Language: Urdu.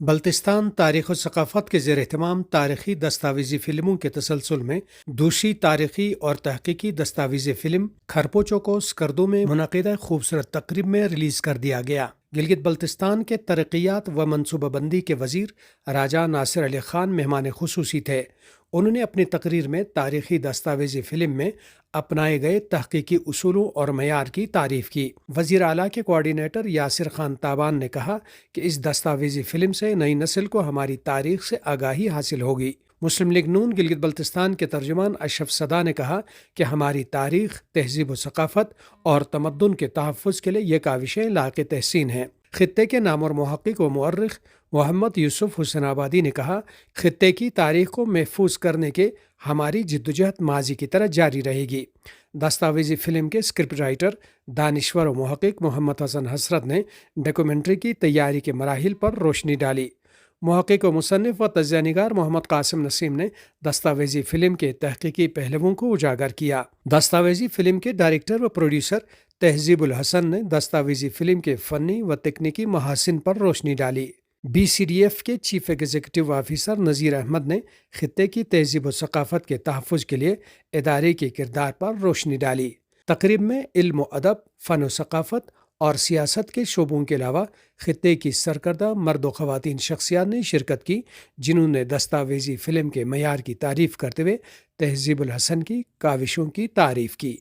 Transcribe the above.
بلتستان تاریخ و ثقافت کے زیر اہتمام تاریخی دستاویزی فلموں کے تسلسل میں دوسری تاریخی اور تحقیقی دستاویزی فلم کھرپوچو کو سکردو میں منعقدہ خوبصورت تقریب میں ریلیز کر دیا گیا۔ گلگت بلتستان کے ترقیات و منصوبہ بندی کے وزیر راجہ ناصر علی خان مہمان خصوصی تھے۔ انہوں نے اپنی تقریر میں تاریخی دستاویزی فلم میں اپنائے گئے تحقیقی اصولوں اور معیار کی تعریف کی۔ وزیر اعلیٰ کے کوارڈینیٹر یاسر خان تابان نے کہا کہ اس دستاویزی فلم سے نئی نسل کو ہماری تاریخ سے آگاہی حاصل ہوگی۔ مسلم لیگ نون گلگت بلتستان کے ترجمان اشرف صدا نے کہا کہ ہماری تاریخ، تہذیب و ثقافت اور تمدن کے تحفظ کے لیے یہ کاوشیں لائق تحسین ہیں۔ خطے کے نامور محقق و مورخ محمد یوسف حسین آبادی نے کہا، خطے کی تاریخ کو محفوظ کرنے کے ہماری جدوجہد ماضی کی طرح جاری رہے گی۔ دستاویزی فلم کے اسکرپٹ رائٹر، دانشور و محقق محمد حسن حسرت نے ڈاکومنٹری کی تیاری کے مراحل پر روشنی ڈالی۔ محقق و مصنف و تجزیہ نگار محمد قاسم نسیم نے دستاویزی فلم کے تحقیقی پہلوؤں کو اجاگر کیا۔ دستاویزی فلم کے ڈائریکٹر و پروڈیوسر تہذیب الحسن نے دستاویزی فلم کے فنی و تکنیکی محاسن پر روشنی ڈالی۔ بی سی ڈی ایف کے chief executive officer Nazir Ahmad نے خطے کی تہذیب و ثقافت کے تحفظ کے لیے ادارے کے کردار پر روشنی ڈالی۔ تقریب میں علم و ادب، فن و ثقافت اور سیاست کے شعبوں کے علاوہ خطے کی سرکردہ مرد و خواتین شخصیات نے شرکت کی، جنہوں نے دستاویزی فلم کے معیار کی تعریف کرتے ہوئے تہذیب الحسن کی کاوشوں کی تعریف کی۔